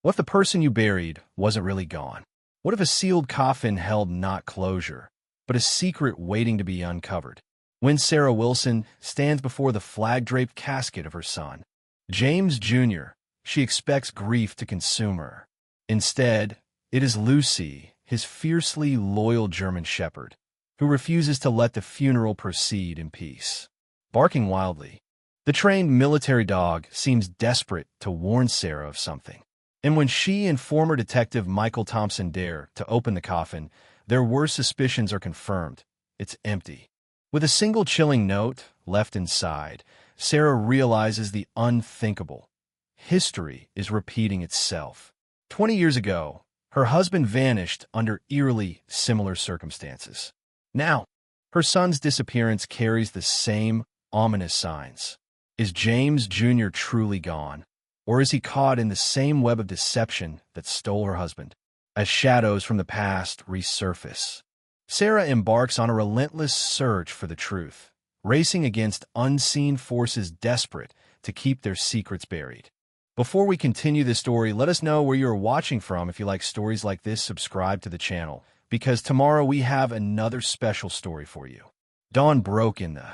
What if the person you buried wasn't really gone? What if a sealed coffin held not closure, but a secret waiting to be uncovered? When Sarah Wilson stands before the flag-draped casket of her son, James Jr., she expects grief to consume her. Instead, it is Lucy, his fiercely loyal German shepherd, who refuses to let the funeral proceed in peace. Barking wildly, the trained military dog seems desperate to warn Sarah of something. And when she and former detective Michael Thompson dare to open the coffin, their worst suspicions are confirmed. It's empty. With a single chilling note left inside, Sarah realizes the unthinkable. History is repeating itself. 20 years ago, her husband vanished under eerily similar circumstances. Now, her son's disappearance carries the same ominous signs. Is James Jr. truly gone? Or is he caught in the same web of deception that stole her husband? As shadows from the past resurface, Sarah embarks on a relentless search for the truth, racing against unseen forces desperate to keep their secrets buried. Before we continue this story, let us know where you're watching from. If you like stories like this, subscribe to the channel, because tomorrow we have another special story for you. Dawn broke in the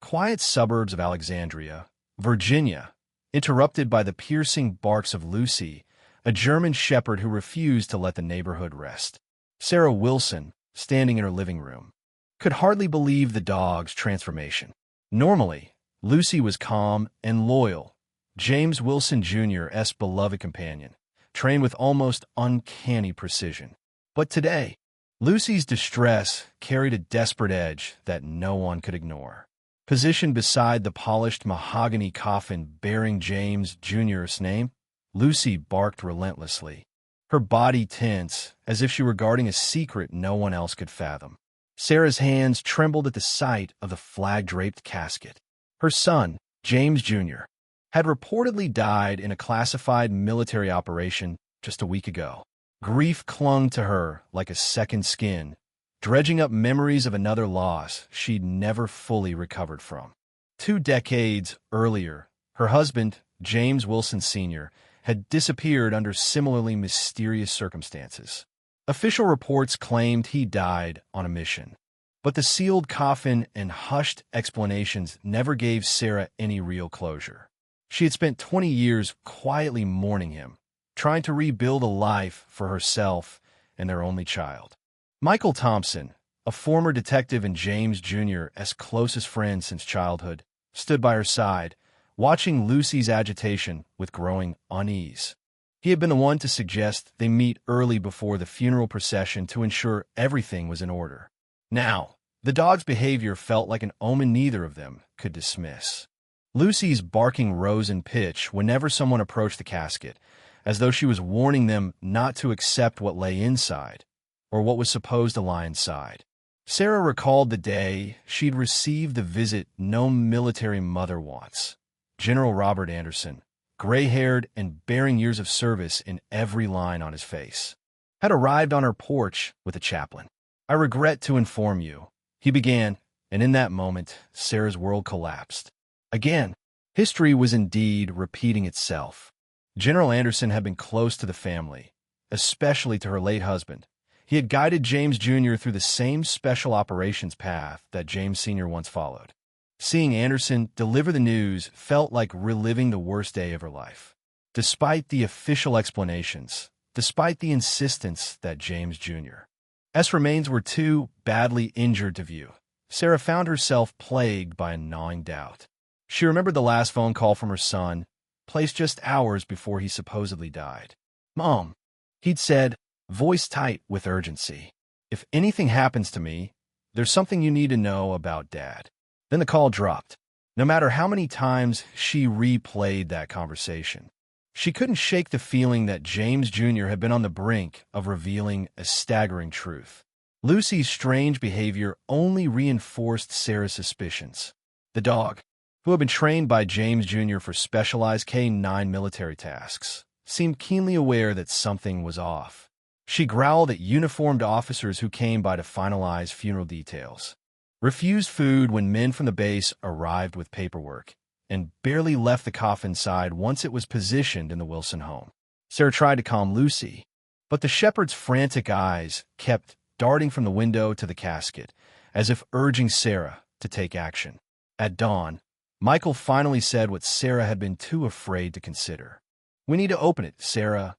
quiet suburbs of Alexandria, Virginia, interrupted by the piercing barks of Lucy, a German shepherd who refused to let the neighborhood rest. Sarah Wilson, standing in her living room, could hardly believe the dog's transformation. Normally, Lucy was calm and loyal, James Wilson Jr.'s beloved companion, trained with almost uncanny precision. But today, Lucy's distress carried a desperate edge that no one could ignore. Positioned beside the polished mahogany coffin bearing James Jr.'s name, Lucy barked relentlessly, her body tense as if she were guarding a secret no one else could fathom. Sarah's hands trembled at the sight of the flag-draped casket. Her son, James Jr., had reportedly died in a classified military operation just a week ago. Grief clung to her like a second skin, dredging up memories of another loss she'd never fully recovered from. 2 decades earlier, her husband, James Wilson Sr., had disappeared under similarly mysterious circumstances. Official reports claimed he died on a mission, but the sealed coffin and hushed explanations never gave Sarah any real closure. She had spent 20 years quietly mourning him, trying to rebuild a life for herself and their only child. Michael Thompson, a former detective and James Jr.'s closest friend since childhood, stood by her side, watching Lucy's agitation with growing unease. He had been the one to suggest they meet early before the funeral procession to ensure everything was in order. Now, the dog's behavior felt like an omen neither of them could dismiss. Lucy's barking rose in pitch whenever someone approached the casket, as though she was warning them not to accept what lay inside, or what was supposed to lie inside. Sarah recalled the day she'd received the visit no military mother wants. General Robert Anderson, gray-haired and bearing years of service in every line on his face, had arrived on her porch with a chaplain. "I regret to inform you," he began, and in that moment, Sarah's world collapsed. Again, history was indeed repeating itself. General Anderson had been close to the family, especially to her late husband. He had guided James Jr. through the same special operations path that James Sr. once followed. Seeing Anderson deliver the news felt like reliving the worst day of her life. Despite the official explanations, despite the insistence that James Jr.'s remains were too badly injured to view, Sarah found herself plagued by a gnawing doubt. She remembered the last phone call from her son, placed just hours before he supposedly died. "Mom," he'd said, voice tight with urgency, "if anything happens to me, there's something you need to know about Dad." Then the call dropped. No matter how many times she replayed that conversation, she couldn't shake the feeling that James Jr. had been on the brink of revealing a staggering truth. Lucy's strange behavior only reinforced Sarah's suspicions. The dog, who had been trained by James Jr. for specialized K-9 military tasks, seemed keenly aware that something was off. She growled at uniformed officers who came by to finalize funeral details, refused food when men from the base arrived with paperwork, and barely left the coffin side once it was positioned in the Wilson home. Sarah tried to calm Lucy, but the shepherd's frantic eyes kept darting from the window to the casket, as if urging Sarah to take action. At dawn, Michael finally said what Sarah had been too afraid to consider. "We need to open it, Sarah."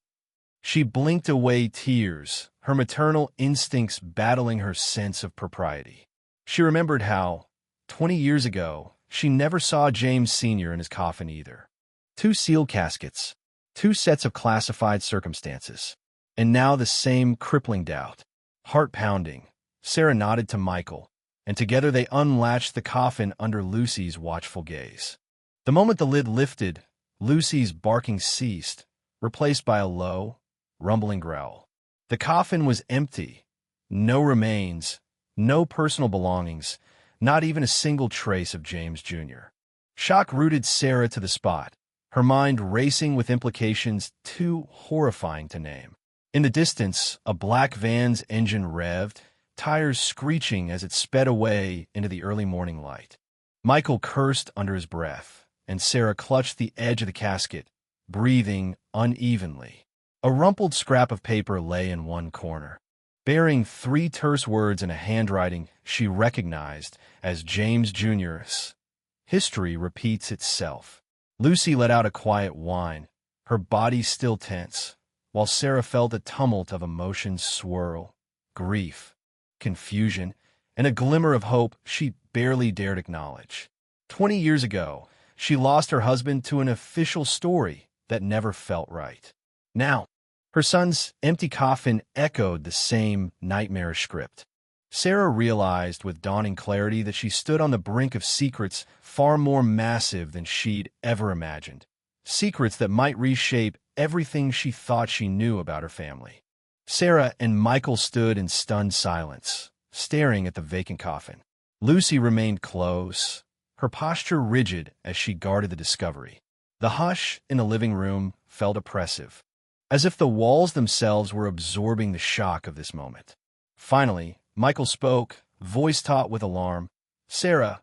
She blinked away tears, her maternal instincts battling her sense of propriety. She remembered how, 20 years ago, she never saw James Sr. in his coffin either. 2 sealed caskets, 2 sets of classified circumstances, and now the same crippling doubt. Heart pounding, Sarah nodded to Michael, and together they unlatched the coffin under Lucy's watchful gaze. The moment the lid lifted, Lucy's barking ceased, replaced by a low, rumbling growl. The coffin was empty. No remains, no personal belongings, not even a single trace of James Jr. Shock rooted Sarah to the spot, her mind racing with implications too horrifying to name. In the distance, a black van's engine revved, tires screeching as it sped away into the early morning light. Michael cursed under his breath, and Sarah clutched the edge of the casket, breathing unevenly. A rumpled scrap of paper lay in one corner, bearing 3 terse words in a handwriting she recognized as James Jr.'s. "History repeats itself." Lucy let out a quiet whine, her body still tense, while Sarah felt a tumult of emotions swirl: grief, confusion, and a glimmer of hope she barely dared acknowledge. 20 years ago, she lost her husband to an official story that never felt right. Now, her son's empty coffin echoed the same nightmarish script. Sarah realized with dawning clarity that she stood on the brink of secrets far more massive than she'd ever imagined. Secrets that might reshape everything she thought she knew about her family. Sarah and Michael stood in stunned silence, staring at the vacant coffin. Lucy remained close, her posture rigid as she guarded the discovery. The hush in the living room felt oppressive, as if the walls themselves were absorbing the shock of this moment. Finally, Michael spoke, voice taut with alarm. "Sarah,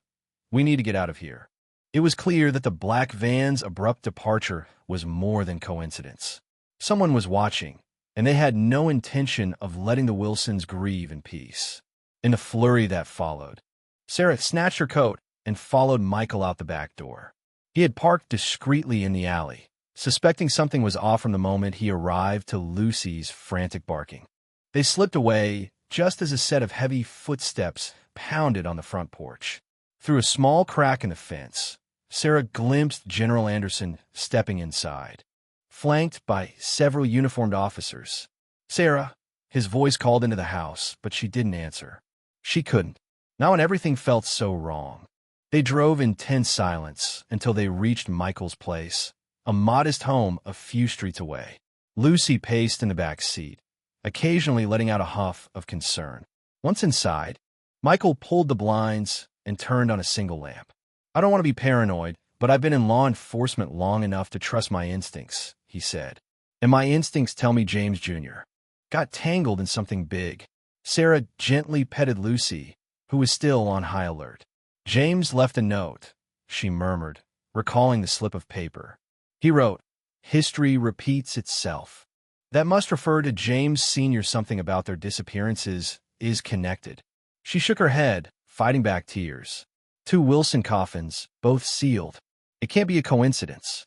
we need to get out of here." It was clear that the black van's abrupt departure was more than coincidence. Someone was watching, and they had no intention of letting the Wilsons grieve in peace. In the flurry that followed, Sarah snatched her coat and followed Michael out the back door. He had parked discreetly in the alley, suspecting something was off from the moment he arrived to Lucy's frantic barking. They slipped away just as a set of heavy footsteps pounded on the front porch. Through a small crack in the fence, Sarah glimpsed General Anderson stepping inside, flanked by several uniformed officers. "Sarah," his voice called into the house, but she didn't answer. She couldn't, not when everything felt so wrong. They drove in tense silence until they reached Michael's place, a modest home a few streets away. Lucy paced in the back seat, occasionally letting out a huff of concern. Once inside, Michael pulled the blinds and turned on a single lamp. "I don't want to be paranoid, but I've been in law enforcement long enough to trust my instincts," he said. "And my instincts tell me James Jr. got tangled in something big." Sarah gently petted Lucy, who was still on high alert. "James left a note," she murmured, recalling the slip of paper. He wrote, "History repeats itself." That must refer to James Sr. Something about their disappearances is connected. She shook her head, fighting back tears. 2 Wilson coffins, both sealed. It can't be a coincidence.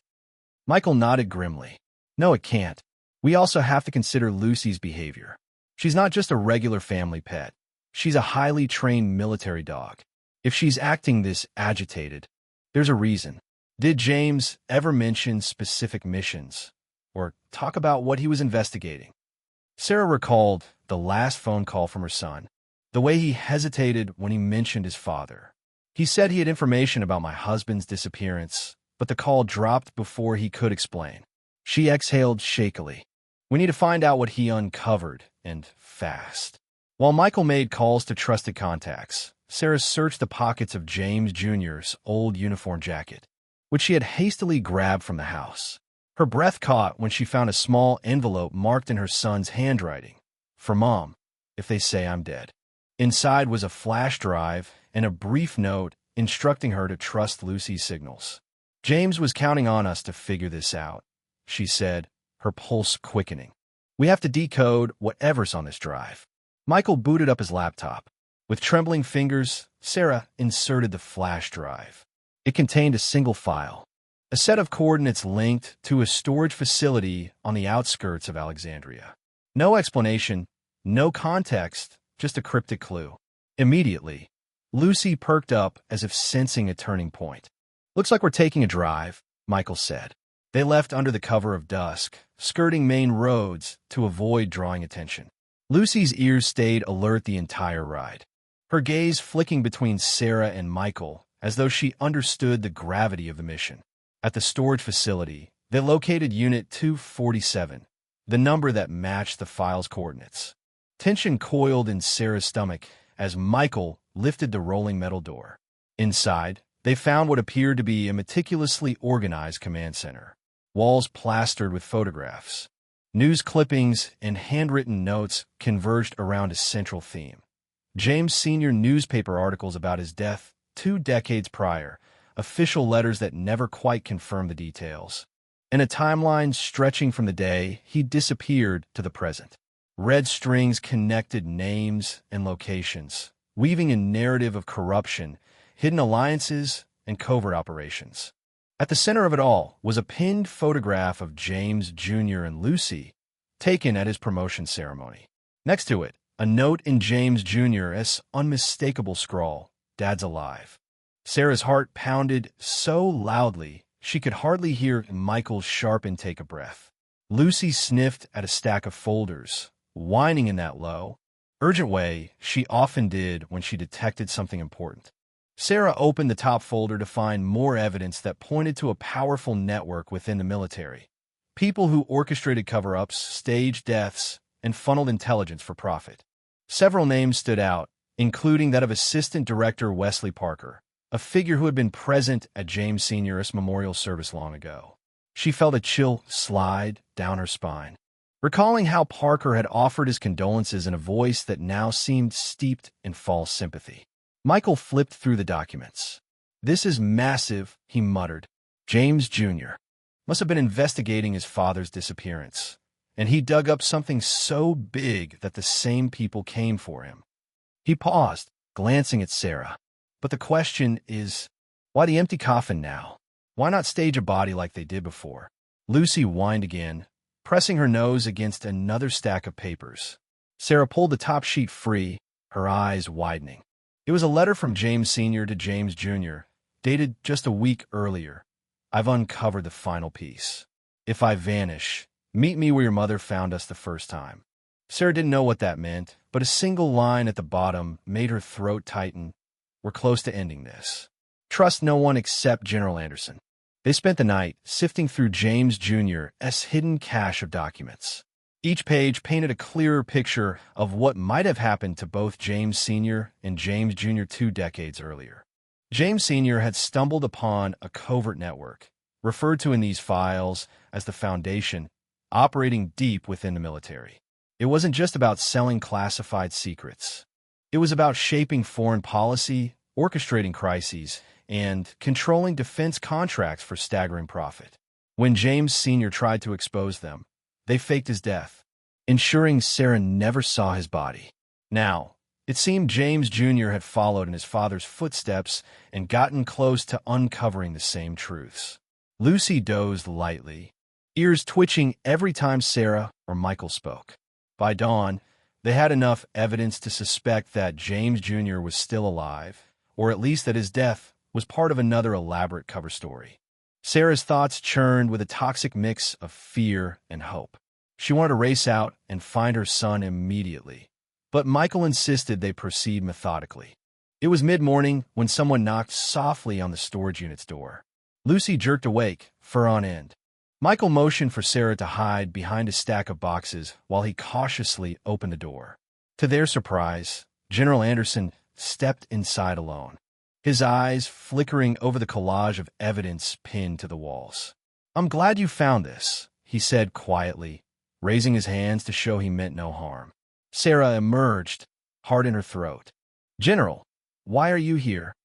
Michael nodded grimly. "No, it can't. We also have to consider Lucy's behavior. She's not just a regular family pet. She's a highly trained military dog. If she's acting this agitated, there's a reason." Did James ever mention specific missions or talk about what he was investigating? Sarah recalled the last phone call from her son, the way he hesitated when he mentioned his father. "He said he had information about my husband's disappearance, but the call dropped before he could explain." She exhaled shakily. "We need to find out what he uncovered, and fast." While Michael made calls to trusted contacts, Sarah searched the pockets of James Jr.'s old uniform jacket, which she had hastily grabbed from the house. Her breath caught when she found a small envelope marked in her son's handwriting. "For Mom, if they say I'm dead." Inside was a flash drive and a brief note instructing her to trust Lucy's signals. "James was counting on us to figure this out," she said, her pulse quickening. We have to decode whatever's on this drive. Michael booted up his laptop. With trembling fingers, Sarah inserted the flash drive. It contained a single file, a set of coordinates linked to a storage facility on the outskirts of Alexandria. No explanation, no context, just a cryptic clue. Immediately, Lucy perked up as if sensing a turning point. "Looks like we're taking a drive," Michael said. They left under the cover of dusk, skirting main roads to avoid drawing attention. Lucy's ears stayed alert the entire ride, her gaze flicking between Sarah and Michael as though she understood the gravity of the mission. At the storage facility, they located Unit 247, the number that matched the file's coordinates. Tension coiled in Sarah's stomach as Michael lifted the rolling metal door. Inside, they found what appeared to be a meticulously organized command center. Walls plastered with photographs. News clippings and handwritten notes converged around a central theme. James Sr. newspaper articles about his death 2 decades prior, official letters that never quite confirmed the details, and a timeline stretching from the day he disappeared to the present. Red strings connected names and locations, weaving a narrative of corruption, hidden alliances, and covert operations. At the center of it all was a pinned photograph of James Jr. and Lucy, taken at his promotion ceremony. Next to it, a note in James Jr.'s unmistakable scrawl, "Dad's alive." Sarah's heart pounded so loudly she could hardly hear Michael's sharp intake of breath. Lucy sniffed at a stack of folders, whining in that low, urgent way she often did when she detected something important. Sarah opened the top folder to find more evidence that pointed to a powerful network within the military. People who orchestrated cover-ups, staged deaths, and funneled intelligence for profit. Several names stood out, including that of Assistant Director Wesley Parker, a figure who had been present at James Sr.'s memorial service long ago. She felt a chill slide down her spine, recalling how Parker had offered his condolences in a voice that now seemed steeped in false sympathy. Michael flipped through the documents. "This is massive," he muttered. James Jr. must have been investigating his father's disappearance, and he dug up something so big that the same people came for him. He paused, glancing at Sarah. But the question is, why the empty coffin now? Why not stage a body like they did before? Lucy whined again, pressing her nose against another stack of papers. Sarah pulled the top sheet free, her eyes widening. It was a letter from James Sr. to James Jr., dated just a week earlier. "I've uncovered the final piece. If I vanish, meet me where your mother found us the first time." Sarah didn't know what that meant, but a single line at the bottom made her throat tighten. "We're close to ending this. Trust no one except General Anderson." They spent the night sifting through James Jr.'s hidden cache of documents. Each page painted a clearer picture of what might have happened to both James Sr. and James Jr. 2 decades earlier. James Sr. had stumbled upon a covert network, referred to in these files as the Foundation, operating deep within the military. It wasn't just about selling classified secrets. It was about shaping foreign policy, orchestrating crises, and controlling defense contracts for staggering profit. When James Sr. tried to expose them, they faked his death, ensuring Sarah never saw his body. Now, it seemed James Jr. had followed in his father's footsteps and gotten close to uncovering the same truths. Lucy dozed lightly, ears twitching every time Sarah or Michael spoke. By dawn, they had enough evidence to suspect that James Jr. was still alive, or at least that his death was part of another elaborate cover story. Sarah's thoughts churned with a toxic mix of fear and hope. She wanted to race out and find her son immediately, but Michael insisted they proceed methodically. It was mid-morning when someone knocked softly on the storage unit's door. Lucy jerked awake, fur on end. Michael motioned for Sarah to hide behind a stack of boxes while he cautiously opened the door. To their surprise, General Anderson stepped inside alone, his eyes flickering over the collage of evidence pinned to the walls. "I'm glad you found this," he said quietly, raising his hands to show he meant no harm. Sarah emerged, heart in her throat. "General, why are you here?"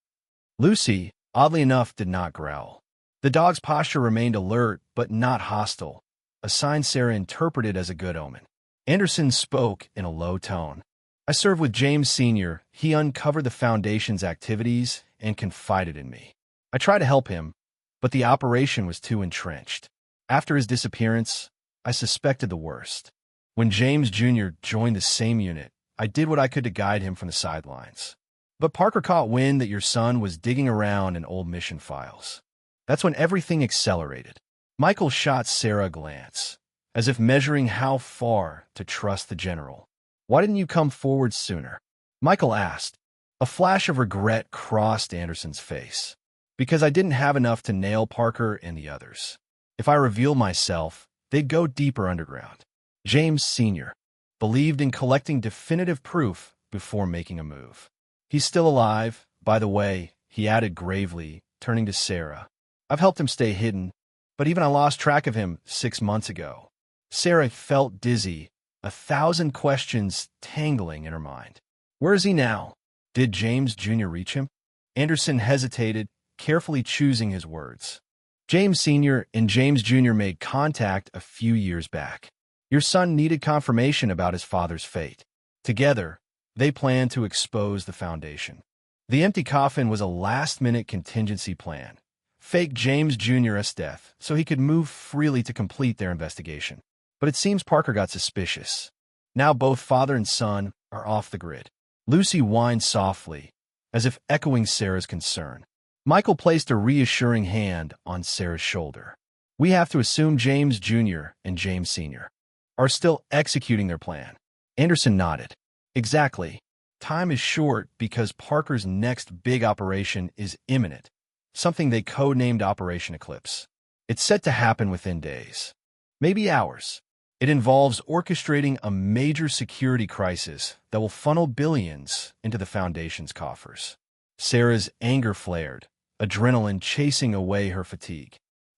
Lucy, oddly enough, did not growl. The dog's posture remained alert but not hostile, a sign Sarah interpreted as a good omen. Anderson spoke in a low tone. I served with James Sr. He uncovered the Foundation's activities and confided in me. I tried to help him, but the operation was too entrenched. After his disappearance, I suspected the worst. When James Jr. joined the same unit, I did what I could to guide him from the sidelines. But Parker caught wind that your son was digging around in old mission files. That's when everything accelerated. Michael shot Sarah a glance, as if measuring how far to trust the general. Why didn't you come forward sooner? Michael asked. A flash of regret crossed Anderson's face. Because I didn't have enough to nail Parker and the others. If I revealed myself, they'd go deeper underground. James Sr. believed in collecting definitive proof before making a move. He's still alive, by the way, he added gravely, turning to Sarah. I've helped him stay hidden, but even I lost track of him 6 months ago. Sarah felt dizzy, 1,000 questions tangling in her mind. Where is he now? Did James Jr. reach him? Anderson hesitated, carefully choosing his words. James Sr. and James Jr. made contact a few years back. Your son needed confirmation about his father's fate. Together, they planned to expose the Foundation. The empty coffin was a last-minute contingency plan. Fake James Jr.'s death so he could move freely to complete their investigation. But it seems Parker got suspicious. Now both father and son are off the grid. Lucy whined softly, as if echoing Sarah's concern. Michael placed a reassuring hand on Sarah's shoulder. We have to assume James Jr. and James Sr. are still executing their plan. Anderson nodded. Exactly. Time is short because Parker's next big operation is imminent, something they codenamed Operation Eclipse. It's set to happen within days, maybe hours. It involves orchestrating a major security crisis that will funnel billions into the Foundation's coffers. Sarah's anger flared, adrenaline chasing away her fatigue.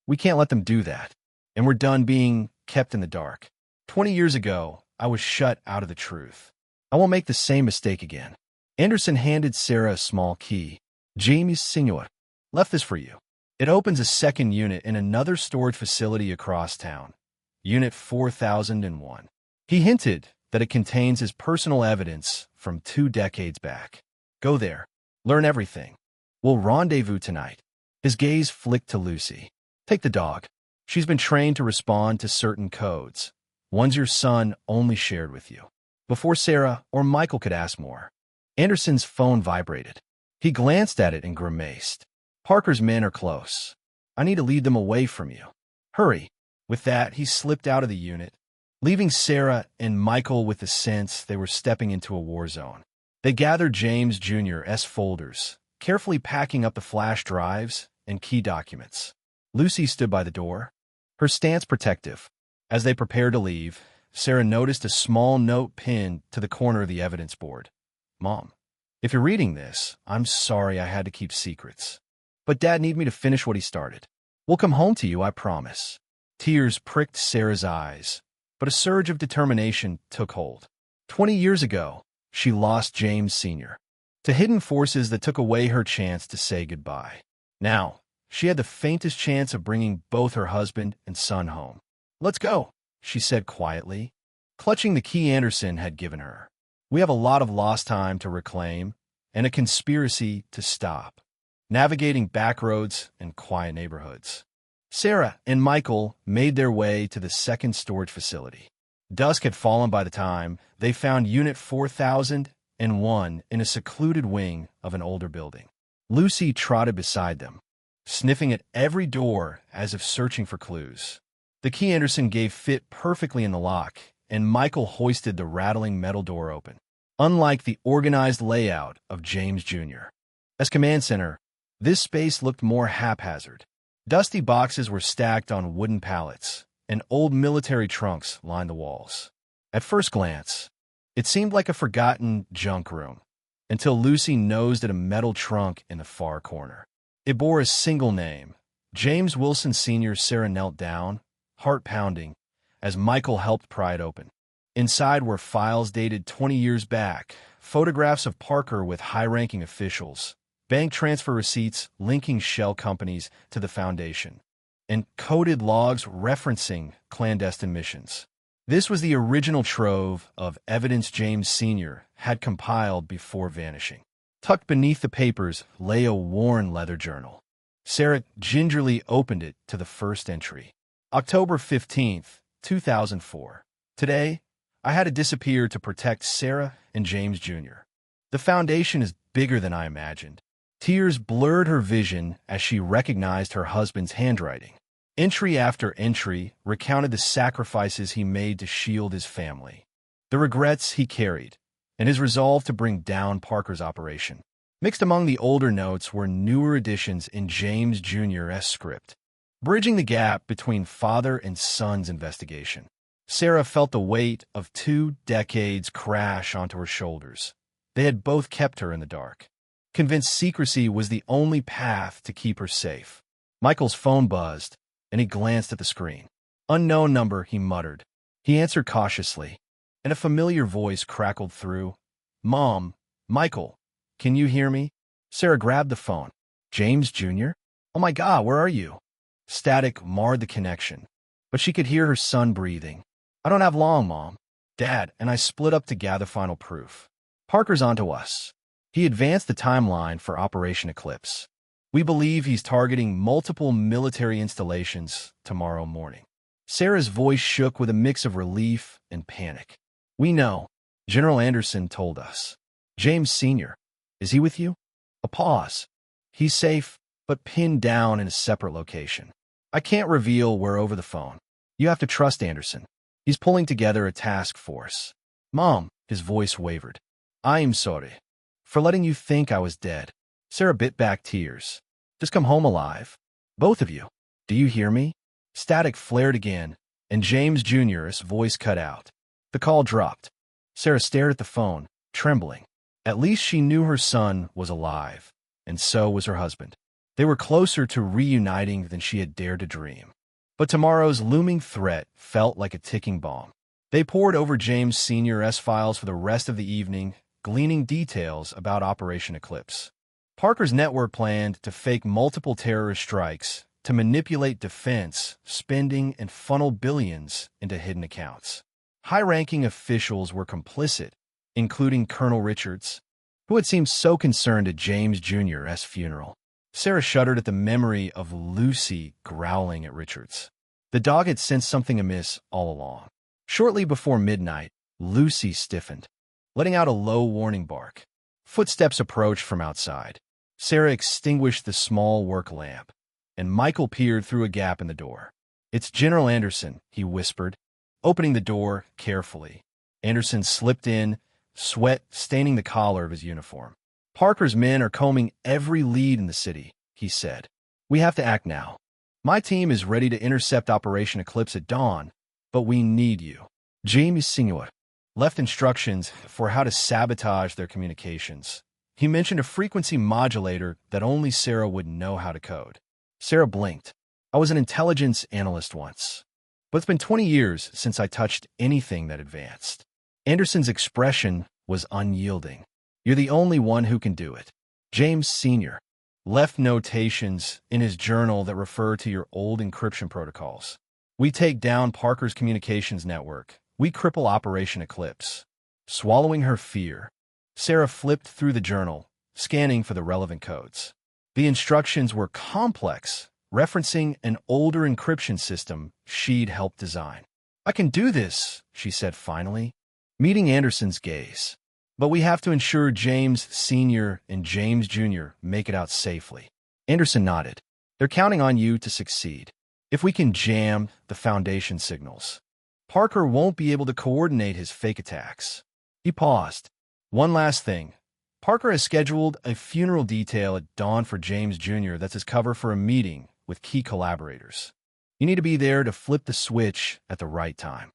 We can't let them do that, and we're done being kept in the dark. 20 years ago, I was shut out of the truth. I won't make the same mistake again. Anderson handed Sarah a small key. James Sr. left this for you. It opens a second unit in another storage facility across town. Unit 4001. He hinted that it contains his personal evidence from 2 decades back. Go there. Learn everything. We'll rendezvous tonight. His gaze flicked to Lucy. Take the dog. She's been trained to respond to certain codes. Ones your son only shared with you. Before Sarah or Michael could ask more, Anderson's phone vibrated. He glanced at it and grimaced. Parker's men are close. I need to lead them away from you. Hurry. With that, he slipped out of the unit, leaving Sarah and Michael with the sense they were stepping into a war zone. They gathered James Jr.'s folders, carefully packing up the flash drives and key documents. Lucy stood by the door, her stance protective. As they prepared to leave, Sarah noticed a small note pinned to the corner of the evidence board. Mom, if you're reading this, I'm sorry I had to keep secrets. But Dad needed me to finish what he started. We'll come home to you, I promise. Tears pricked Sarah's eyes, but a surge of determination took hold. 20 years ago, she lost James Sr. to hidden forces that took away her chance to say goodbye. Now, she had the faintest chance of bringing both her husband and son home. Let's go, she said quietly, clutching the key Anderson had given her. We have a lot of lost time to reclaim and a conspiracy to stop, navigating back roads and quiet neighborhoods. Sarah and Michael made their way to the second storage facility. Dusk had fallen by the time they found Unit 4001 in a secluded wing of an older building. Lucy trotted beside them, sniffing at every door as if searching for clues. The key Anderson gave fit perfectly in the lock, and Michael hoisted the rattling metal door open. Unlike the organized layout of James Jr. As command center, this space looked more haphazard. Dusty boxes were stacked on wooden pallets, and old military trunks lined the walls. At first glance, it seemed like a forgotten junk room, until Lucy nosed at a metal trunk in the far corner. It bore a single name, James Wilson Sr. Sarah knelt down, heart pounding, as Michael helped pry it open. Inside were files dated 20 years back, photographs of Parker with high-ranking officials, bank transfer receipts linking shell companies to the Foundation, and coded logs referencing clandestine missions. This was the original trove of evidence James Sr. had compiled before vanishing. Tucked beneath the papers lay a worn leather journal. Sarah gingerly opened it to the first entry. October 15th, 2004. Today, I had to disappear to protect Sarah and James Jr. The foundation is bigger than I imagined. Tears blurred her vision as she recognized her husband's handwriting. Entry after entry recounted the sacrifices he made to shield his family, the regrets he carried, and his resolve to bring down Parker's operation. Mixed among the older notes were newer additions in James Jr.'s script, bridging the gap between father and son's investigation. Sarah felt the weight of 2 decades crash onto her shoulders. They had both kept her in the dark, convinced secrecy was the only path to keep her safe. Michael's phone buzzed, and he glanced at the screen. "Unknown number," he muttered. He answered cautiously, and a familiar voice crackled through. "Mom, Michael, can you hear me?" Sarah grabbed the phone. "James Jr.? Oh my God, where are you?" Static marred the connection, but she could hear her son breathing. "I don't have long, Mom. Dad and I split up to gather final proof. Parker's onto us." He advanced the timeline for Operation Eclipse. "We believe he's targeting multiple military installations tomorrow morning." Sarah's voice shook with a mix of relief and panic. "We know. General Anderson told us." "James Sr., is he with you?" A pause. "He's safe, but pinned down in a separate location. I can't reveal where over the phone. You have to trust Anderson. He's pulling together a task force." "Mom," his voice wavered. "I'm sorry for letting you think I was dead." Sarah bit back tears. "Just come home alive. Both of you. Do you hear me?" Static flared again, and James Jr.'s voice cut out. The call dropped. Sarah stared at the phone, trembling. At least she knew her son was alive, and so was her husband. They were closer to reuniting than she had dared to dream. But tomorrow's looming threat felt like a ticking bomb. They pored over James Sr.'s files for the rest of the evening, gleaning details about Operation Eclipse. Parker's network planned to fake multiple terrorist strikes, to manipulate defense, spending, and funnel billions into hidden accounts. High-ranking officials were complicit, including Colonel Richards, who had seemed so concerned at James Jr.'s funeral. Sarah shuddered at the memory of Lucy growling at Richards. The dog had sensed something amiss all along. Shortly before midnight, Lucy stiffened, letting out a low warning bark. Footsteps approached from outside. Sarah extinguished the small work lamp, and Michael peered through a gap in the door. "It's General Anderson," he whispered, opening the door carefully. Anderson slipped in, sweat staining the collar of his uniform. "Parker's men are combing every lead in the city," he said. "We have to act now. My team is ready to intercept Operation Eclipse at dawn, but we need you." James Sr. left instructions for how to sabotage their communications. He mentioned a frequency modulator that only Sarah would know how to code. Sarah blinked. "I was an intelligence analyst once, but it's been 20 years since I touched anything that advanced." Anderson's expression was unyielding. "You're the only one who can do it." James Sr. left notations in his journal that refer to your old encryption protocols. "We take down Parker's communications network. We cripple Operation Eclipse." Swallowing her fear, Sarah flipped through the journal, scanning for the relevant codes. The instructions were complex, referencing an older encryption system she'd helped design. "I can do this," she said finally, meeting Anderson's gaze. "But we have to ensure James Sr. and James Jr. make it out safely." Anderson nodded. "They're counting on you to succeed. If we can jam the Foundation signals, Parker won't be able to coordinate his fake attacks." He paused. "One last thing. Parker has scheduled a funeral detail at dawn for James Jr. that's his cover for a meeting with key collaborators. You need to be there to flip the switch at the right time."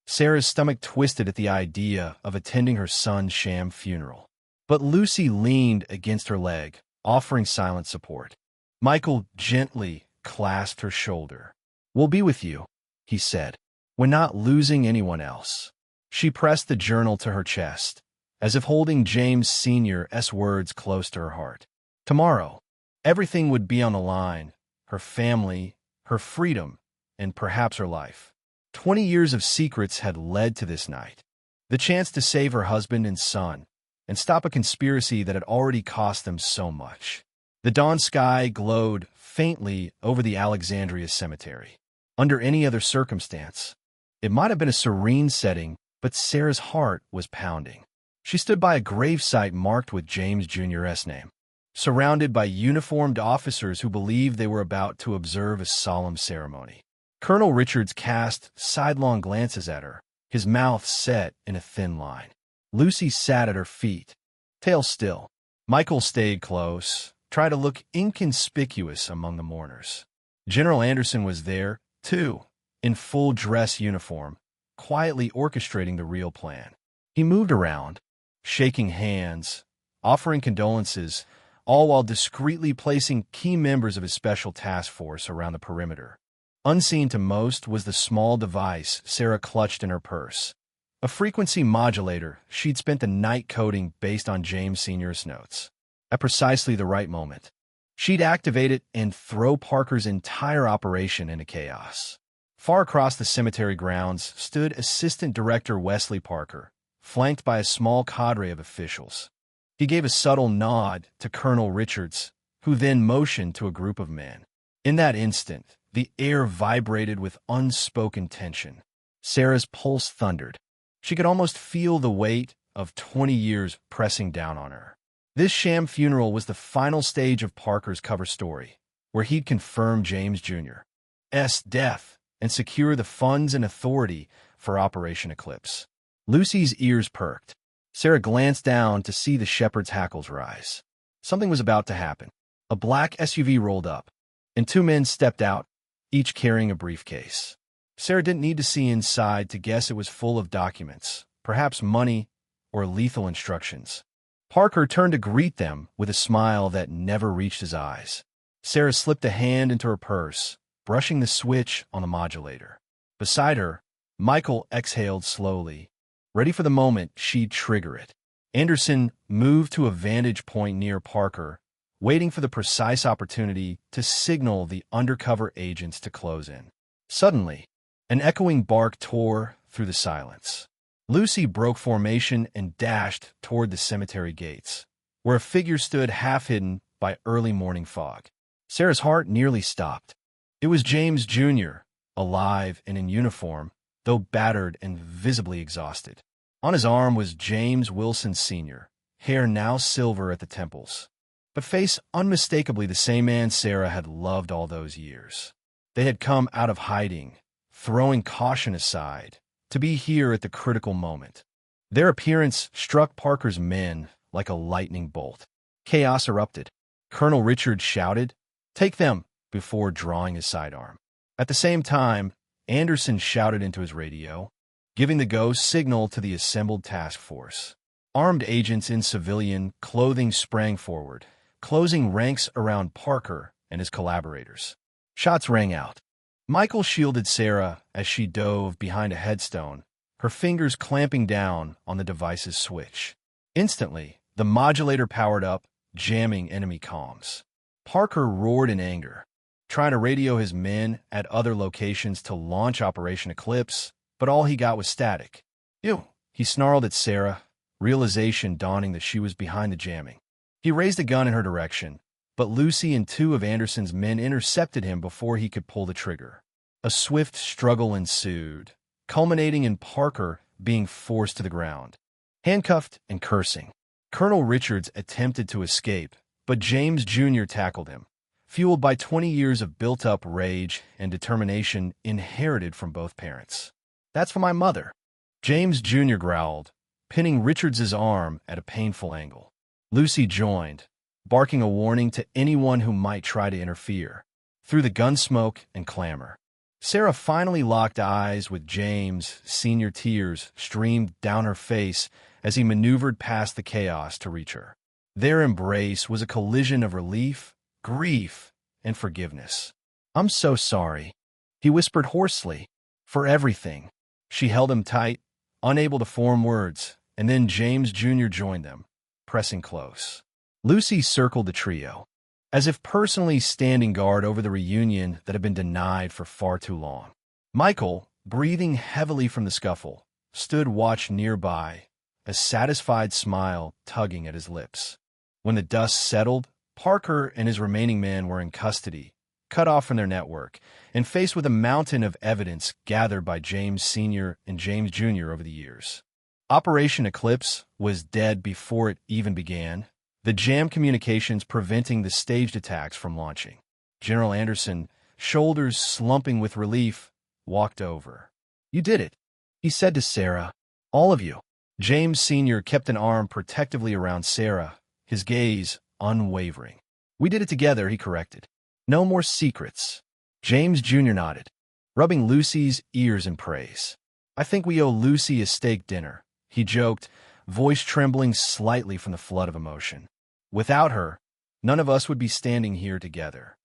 Sarah's stomach twisted at the idea of attending her son's sham funeral. But Lucy leaned against her leg, offering silent support. Michael gently clasped her shoulder. "We'll be with you," he said. "We're not losing anyone else." She pressed the journal to her chest, as if holding James Sr.'s words close to her heart. Tomorrow, everything would be on the line: her family, her freedom, and perhaps her life. 20 years of secrets had led to this night. The chance to save her husband and son, and stop a conspiracy that had already cost them so much. The dawn sky glowed faintly over the Alexandria cemetery. Under any other circumstance, it might have been a serene setting, but Sarah's heart was pounding. She stood by a gravesite marked with James Jr.'s name, surrounded by uniformed officers who believed they were about to observe a solemn ceremony. Colonel Richards cast sidelong glances at her, his mouth set in a thin line. Lucy sat at her feet, tail still. Michael stayed close, tried to look inconspicuous among the mourners. General Anderson was there, too, in full dress uniform, quietly orchestrating the real plan. He moved around, shaking hands, offering condolences, all while discreetly placing key members of his special task force around the perimeter. Unseen to most was the small device Sarah clutched in her purse, a frequency modulator she'd spent the night coding based on James Sr.'s notes. At precisely the right moment, she'd activate it and throw Parker's entire operation into chaos. Far across the cemetery grounds stood Assistant Director Wesley Parker, flanked by a small cadre of officials. He gave a subtle nod to Colonel Richards, who then motioned to a group of men. In that instant, the air vibrated with unspoken tension. Sarah's pulse thundered. She could almost feel the weight of 20 years pressing down on her. This sham funeral was the final stage of Parker's cover story, where he'd confirm James Jr.'s death and secure the funds and authority for Operation Eclipse. Lucy's ears perked. Sarah glanced down to see the shepherd's hackles rise. Something was about to happen. A black SUV rolled up, and two men stepped out, each carrying a briefcase. Sarah didn't need to see inside to guess it was full of documents, perhaps money or lethal instructions. Parker turned to greet them with a smile that never reached his eyes. Sarah slipped a hand into her purse, brushing the switch on the modulator. Beside her, Michael exhaled slowly, ready for the moment she'd trigger it. Anderson moved to a vantage point near Parker, waiting for the precise opportunity to signal the undercover agents to close in. Suddenly, an echoing bark tore through the silence. Lucy broke formation and dashed toward the cemetery gates, where a figure stood half-hidden by early morning fog. Sarah's heart nearly stopped. It was James Jr., alive and in uniform, though battered and visibly exhausted. On his arm was James Wilson Sr., hair now silver at the temples, but face unmistakably the same man Sarah had loved all those years. They had come out of hiding, throwing caution aside, to be here at the critical moment. Their appearance struck Parker's men like a lightning bolt. Chaos erupted. Colonel Richards shouted, "Take them!" before drawing his sidearm. At the same time, Anderson shouted into his radio, giving the go signal to the assembled task force. Armed agents in civilian clothing sprang forward, closing ranks around Parker and his collaborators. Shots rang out. Michael shielded Sarah as she dove behind a headstone, her fingers clamping down on the device's switch. Instantly, the modulator powered up, jamming enemy comms. Parker roared in anger, trying to radio his men at other locations to launch Operation Eclipse, but all he got was static. "You!" He snarled at Sarah, realization dawning that she was behind the jamming. He raised a gun in her direction, but Lucy and two of Anderson's men intercepted him before he could pull the trigger. A swift struggle ensued, culminating in Parker being forced to the ground, handcuffed and cursing. Colonel Richards attempted to escape, but James Jr. tackled him, fueled by 20 years of built-up rage and determination inherited from both parents. "That's for my mother," James Jr. growled, pinning Richards's arm at a painful angle. Lucy joined, barking a warning to anyone who might try to interfere, through the gun smoke and clamor. Sarah finally locked eyes with James. Senior tears streamed down her face as he maneuvered past the chaos to reach her. Their embrace was a collision of relief, grief, and forgiveness. "I'm so sorry," he whispered hoarsely, "for everything." She held him tight, unable to form words, and then James Jr. joined them, pressing close. Lucy circled the trio, as if personally standing guard over the reunion that had been denied for far too long. Michael, breathing heavily from the scuffle, stood watch nearby, a satisfied smile tugging at his lips. When the dust settled, Parker and his remaining men were in custody, cut off from their network, and faced with a mountain of evidence gathered by James Sr. and James Jr. over the years. Operation Eclipse was dead before it even began, the jammed communications preventing the staged attacks from launching. General Anderson, shoulders slumping with relief, walked over. "You did it," he said to Sarah. "All of you." James Sr. kept an arm protectively around Sarah, his gaze unwavering. "We did it together," he corrected. "No more secrets." James Jr. nodded, rubbing Lucy's ears in praise. "I think we owe Lucy a steak dinner," he joked, voice trembling slightly from the flood of emotion. "Without her, none of us would be standing here together."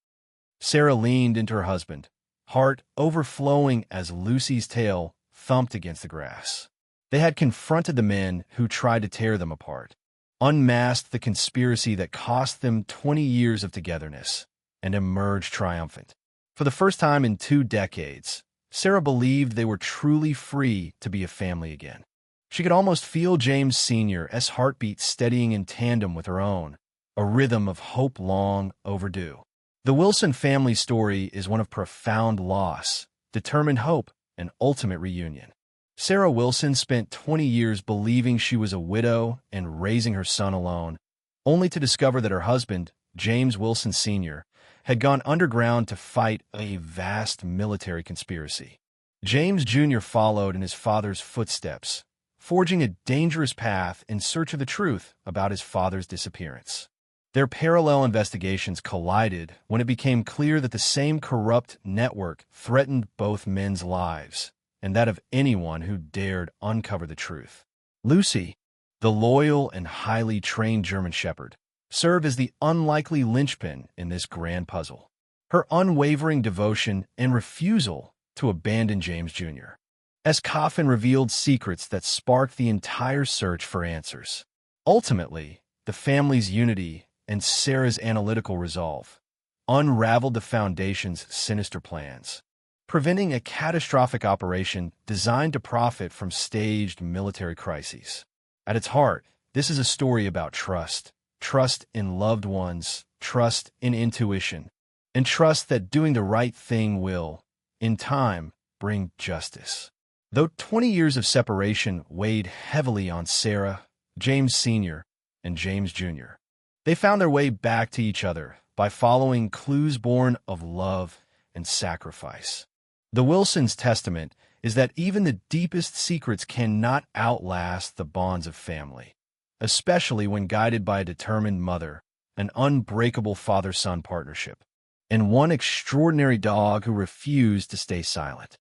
Sarah leaned into her husband, heart overflowing as Lucy's tail thumped against the grass. They had confronted the men who tried to tear them apart, unmasked the conspiracy that cost them 20 years of togetherness, and emerged triumphant. For the first time in 2 decades, Sarah believed they were truly free to be a family again. She could almost feel James Sr.'s heartbeat steadying in tandem with her own, a rhythm of hope long overdue. The Wilson family story is one of profound loss, determined hope, and ultimate reunion. Sarah Wilson spent 20 years believing she was a widow and raising her son alone, only to discover that her husband, James Wilson Sr., had gone underground to fight a vast military conspiracy. James Jr. followed in his father's footsteps, forging a dangerous path in search of the truth about his father's disappearance. Their parallel investigations collided when it became clear that the same corrupt network threatened both men's lives, and that of anyone who dared uncover the truth. Lucy, the loyal and highly trained German Shepherd, served as the unlikely linchpin in this grand puzzle. Her unwavering devotion and refusal to abandon James Jr. as Coffin revealed secrets that sparked the entire search for answers. Ultimately, the family's unity and Sarah's analytical resolve unraveled the Foundation's sinister plans, preventing a catastrophic operation designed to profit from staged military crises. At its heart, this is a story about trust. Trust in loved ones, trust in intuition, and trust that doing the right thing will, in time, bring justice. Though 20 years of separation weighed heavily on Sarah, James Sr., and James Jr., they found their way back to each other by following clues born of love and sacrifice. The Wilsons' testament is that even the deepest secrets cannot outlast the bonds of family, especially when guided by a determined mother, an unbreakable father-son partnership, and one extraordinary dog who refused to stay silent.